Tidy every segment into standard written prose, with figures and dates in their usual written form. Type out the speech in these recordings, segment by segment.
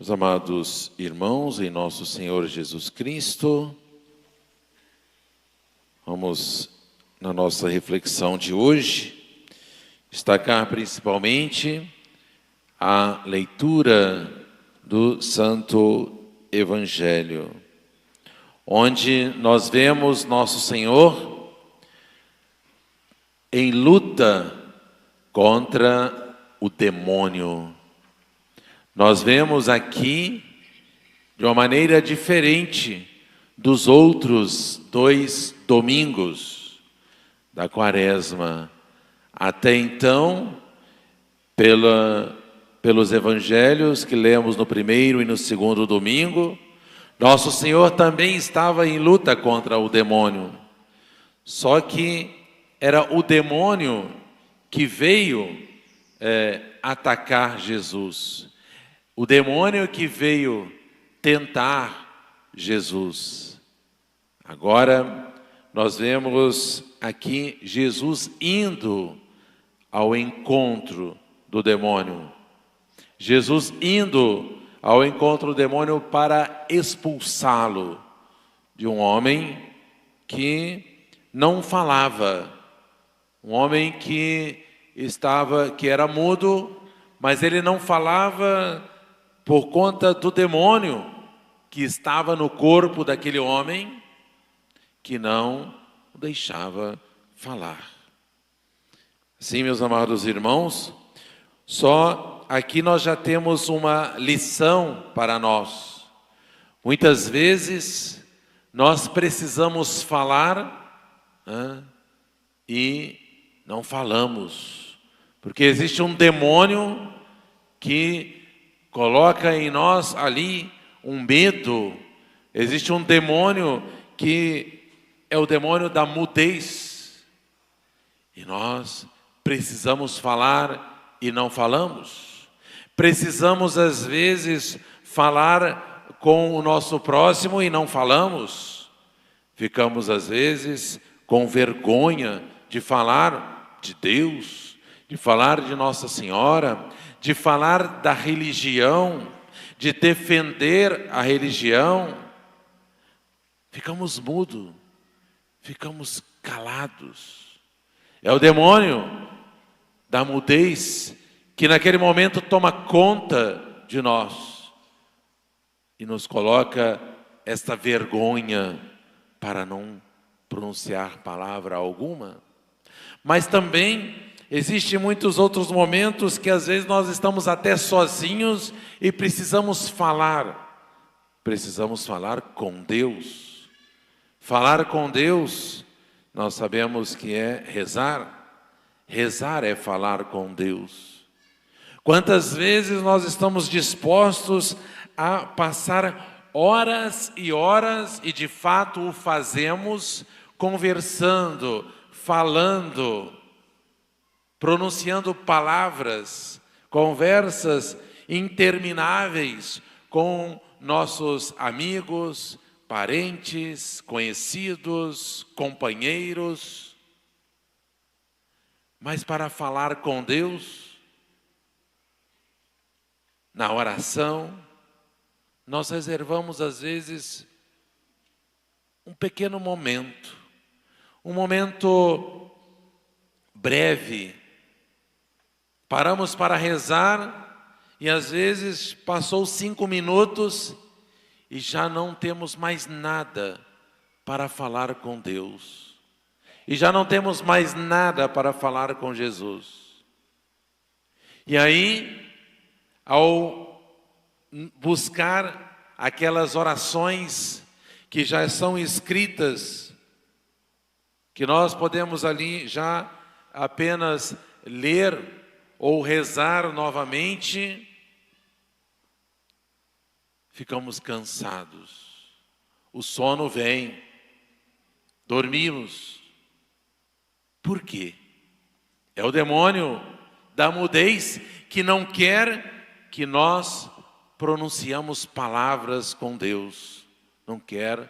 Meus amados irmãos, em nosso Senhor Jesus Cristo, vamos, na nossa reflexão de hoje, destacar principalmente a leitura do Santo Evangelho, onde nós vemos nosso Senhor em luta contra o demônio. Nós vemos aqui, de uma maneira diferente dos outros 2 domingos da Quaresma. Até então, pelos evangelhos que lemos no primeiro e no segundo domingo, nosso Senhor também estava em luta contra o demônio. Só que era o demônio que veio atacar Jesus. O demônio que veio tentar Jesus. Agora, nós vemos aqui Jesus indo ao encontro do demônio. Jesus indo ao encontro do demônio para expulsá-lo de um homem que não falava. Um homem que era mudo, mas ele não falava por conta do demônio que estava no corpo daquele homem, que não o deixava falar. Sim, meus amados irmãos, só aqui nós já temos uma lição para nós. Muitas vezes nós precisamos falar e não falamos, porque existe um demônio que coloca em nós ali um medo. Existe um demônio que é o demônio da mudez. E nós precisamos falar e não falamos. Precisamos, às vezes, falar com o nosso próximo e não falamos. Ficamos, às vezes, com vergonha de falar de Deus, de falar de Nossa Senhora, de falar da religião, de defender a religião. Ficamos mudos, ficamos calados. É o demônio da mudez que naquele momento toma conta de nós e nos coloca esta vergonha para não pronunciar palavra alguma. Mas também existem muitos outros momentos que às vezes nós estamos até sozinhos e precisamos falar. Precisamos falar com Deus. Falar com Deus, nós sabemos que é rezar. Rezar é falar com Deus. Quantas vezes nós estamos dispostos a passar horas e horas, e de fato o fazemos, conversando, falando, pronunciando palavras, conversas intermináveis com nossos amigos, parentes, conhecidos, companheiros. Mas para falar com Deus, na oração, nós reservamos às vezes um pequeno momento, um momento breve. Paramos para rezar e às vezes passou 5 minutos e já não temos mais nada para falar com Deus. E já não temos mais nada para falar com Jesus. E aí, ao buscar aquelas orações que já são escritas, que nós podemos ali já apenas ler ou rezar novamente, ficamos cansados, o sono vem, dormimos. Por quê? É o demônio da mudez que não quer que nós pronunciamos palavras com Deus, não quer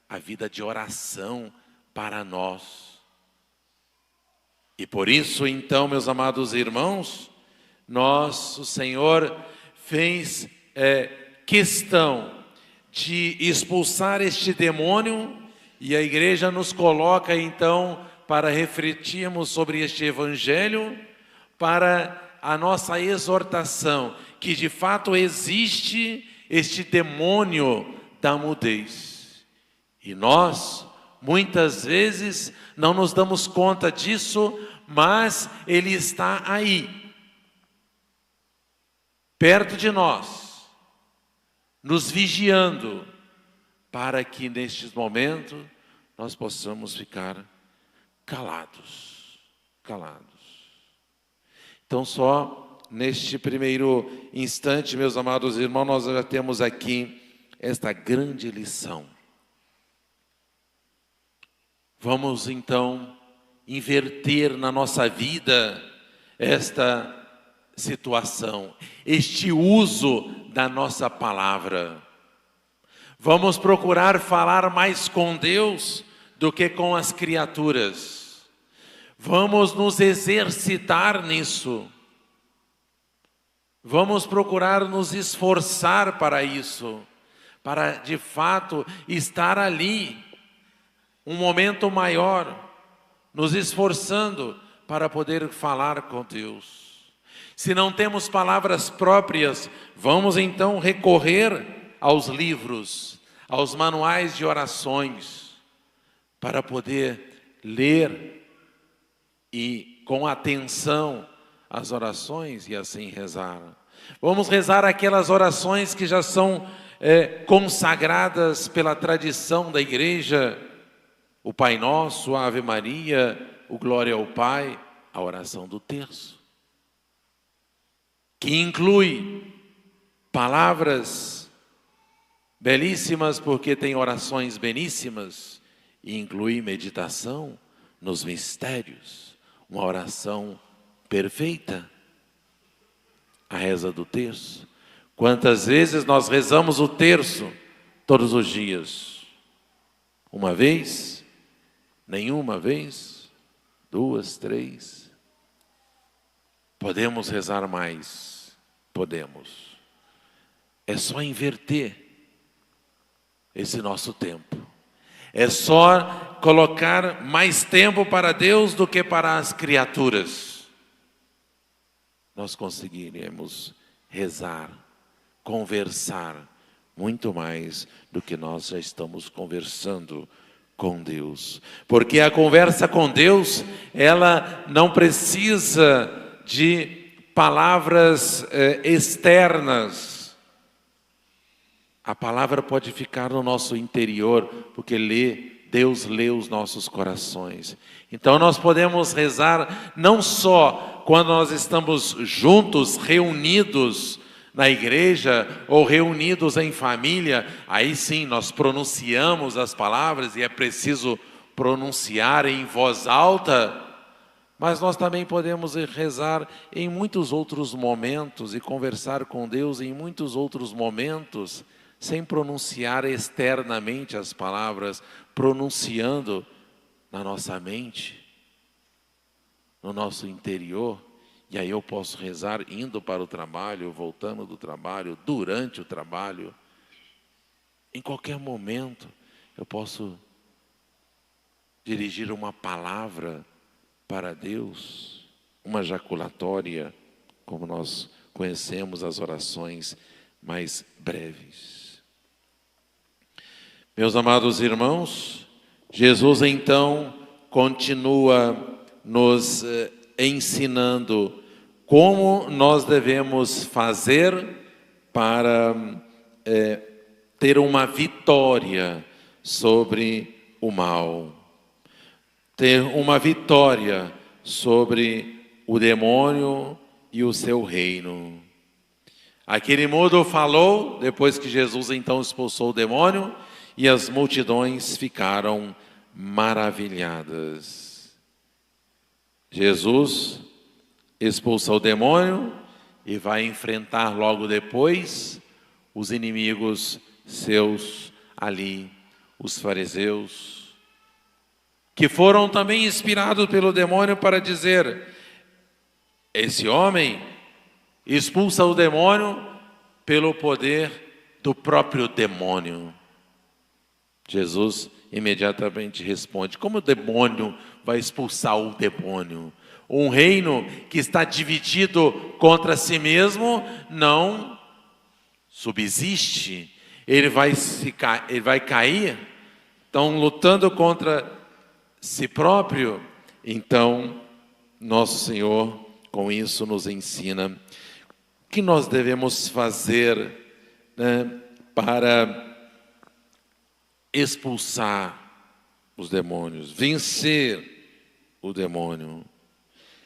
a vida de oração para nós. E por isso, então, meus amados irmãos, o Senhor fez questão de expulsar este demônio, e a igreja nos coloca então para refletirmos sobre este evangelho, para a nossa exortação, que de fato existe este demônio da mudez. E nós, muitas vezes, não nos damos conta disso, mas ele está aí, perto de nós, nos vigiando, para que nestes momentos nós possamos ficar calados. Então, só neste primeiro instante, meus amados irmãos, nós já temos aqui esta grande lição. Vamos então inverter na nossa vida esta situação, este uso da nossa palavra. Vamos procurar falar mais com Deus do que com as criaturas. Vamos nos exercitar nisso. Vamos procurar nos esforçar para isso, para de fato estar ali, um momento maior, nos esforçando para poder falar com Deus. Se não temos palavras próprias, vamos então recorrer aos livros, aos manuais de orações, para poder ler e com atenção as orações e assim rezar. Vamos rezar aquelas orações que já são consagradas pela tradição da igreja, o Pai Nosso, a Ave Maria, o Glória ao Pai, a oração do terço, que inclui palavras belíssimas, porque tem orações belíssimas, e inclui meditação nos mistérios, uma oração perfeita, a reza do terço. Quantas vezes nós rezamos o terço todos os dias? Uma vez? Nenhuma vez? 2, 3? Podemos rezar mais? Podemos. É só inverter esse nosso tempo. É só colocar mais tempo para Deus do que para as criaturas. Nós conseguiremos rezar, conversar muito mais do que nós já estamos conversando com Deus. Porque a conversa com Deus, ela não precisa de palavras externas. A palavra pode ficar no nosso interior, porque Deus lê os nossos corações. Então nós podemos rezar não só quando nós estamos juntos, reunidos na igreja ou reunidos em família, aí sim nós pronunciamos as palavras e é preciso pronunciar em voz alta, mas nós também podemos rezar em muitos outros momentos e conversar com Deus em muitos outros momentos, sem pronunciar externamente as palavras, pronunciando na nossa mente, no nosso interior. E aí eu posso rezar indo para o trabalho, voltando do trabalho, durante o trabalho. Em qualquer momento eu posso dirigir uma palavra para Deus, uma jaculatória, como nós conhecemos as orações mais breves. Meus amados irmãos, Jesus então continua nos ensinando como nós devemos fazer para ter uma vitória sobre o mal, ter uma vitória sobre o demônio e o seu reino. Aquele mudo falou, depois que Jesus então expulsou o demônio, e as multidões ficaram maravilhadas. Jesus expulsa o demônio e vai enfrentar logo depois os inimigos seus ali, os fariseus, que foram também inspirados pelo demônio para dizer: esse homem expulsa o demônio pelo poder do próprio demônio. Jesus imediatamente responde: como o demônio vai expulsar o demônio? Um reino que está dividido contra si mesmo não subsiste. Ele vai cair. Estão lutando contra si próprio. Então, nosso Senhor, com isso, nos ensina o que nós devemos fazer, né, para expulsar os demônios, vencer o demônio.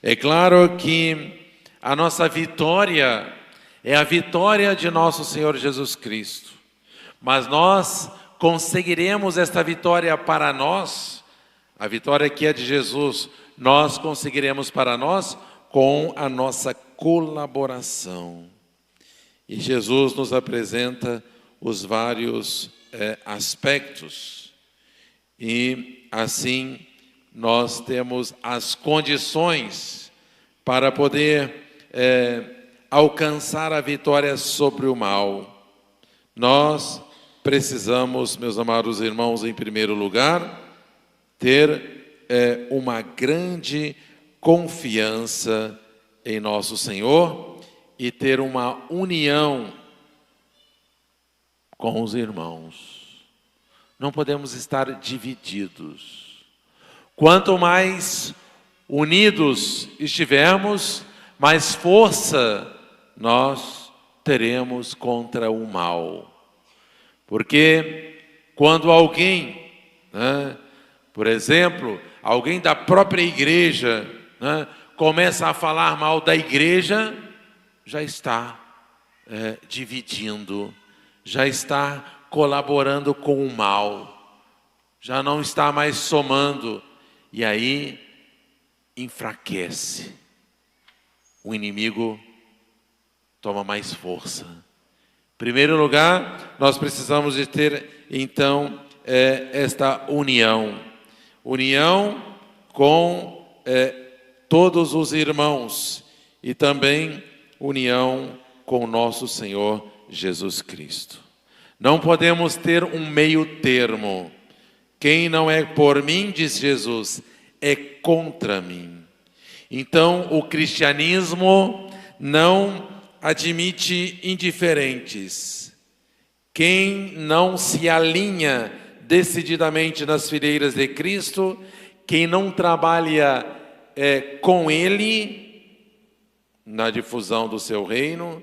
É claro que a nossa vitória é a vitória de nosso Senhor Jesus Cristo, mas nós conseguiremos esta vitória para nós, a vitória que é de Jesus, nós conseguiremos para nós com a nossa colaboração. E Jesus nos apresenta os vários aspectos, e assim nós temos as condições para poder alcançar a vitória sobre o mal. Nós precisamos, meus amados irmãos, em primeiro lugar, ter uma grande confiança em nosso Senhor e ter uma união com os irmãos. Não podemos estar divididos. Quanto mais unidos estivermos, mais força nós teremos contra o mal. Porque quando alguém, né, por exemplo, alguém da própria igreja, né, começa a falar mal da igreja, já está dividindo, já está colaborando com o mal, já não está mais somando, e aí enfraquece. O inimigo toma mais força. Em primeiro lugar, nós precisamos de ter, então, esta união com todos os irmãos e também união com nosso Senhor Jesus Cristo. Não podemos ter um meio termo. Quem não é por mim, diz Jesus, é contra mim. Então, o cristianismo não admite indiferentes. Quem não se alinha decididamente nas fileiras de Cristo, quem não trabalha com Ele na difusão do seu reino,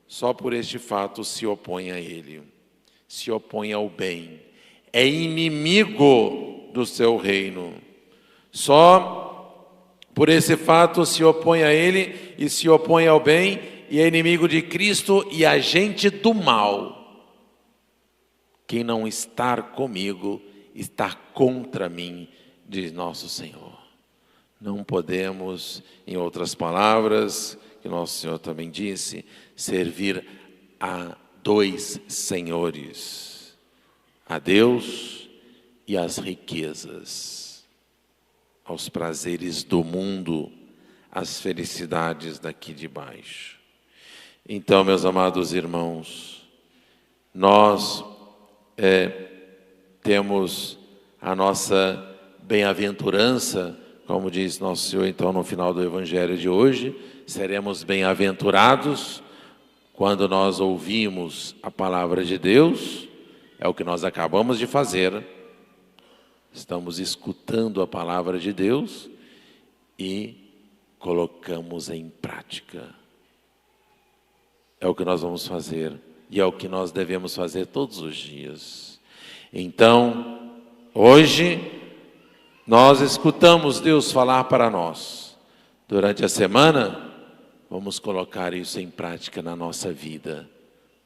só por este fato se opõe a Ele, se opõe ao bem, é inimigo do seu reino. Só por esse fato se opõe a Ele e se opõe ao bem, e é inimigo de Cristo e agente do mal. Quem não está comigo está contra mim, diz nosso Senhor. Não podemos, em outras palavras, que nosso Senhor também disse, servir a dois senhores, a Deus e às riquezas, aos prazeres do mundo, às felicidades daqui de baixo. Então, meus amados irmãos, nós temos a nossa bem-aventurança, como diz nosso Senhor, então, no final do Evangelho de hoje, seremos bem-aventurados quando nós ouvimos a palavra de Deus, é o que nós acabamos de fazer. Estamos escutando a palavra de Deus e colocamos em prática. É o que nós vamos fazer e é o que nós devemos fazer todos os dias. Então, hoje, nós escutamos Deus falar para nós. Durante a semana, vamos colocar isso em prática na nossa vida,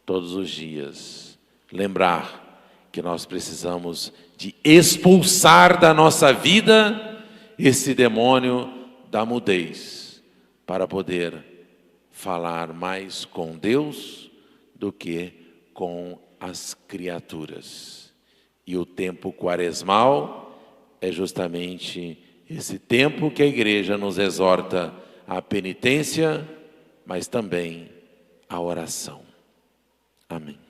todos os dias. Lembrar que nós precisamos de expulsar da nossa vida esse demônio da mudez, para poder falar mais com Deus do que com as criaturas. E o tempo quaresmal é justamente esse tempo que a igreja nos exorta à penitência, mas também à oração. Amém.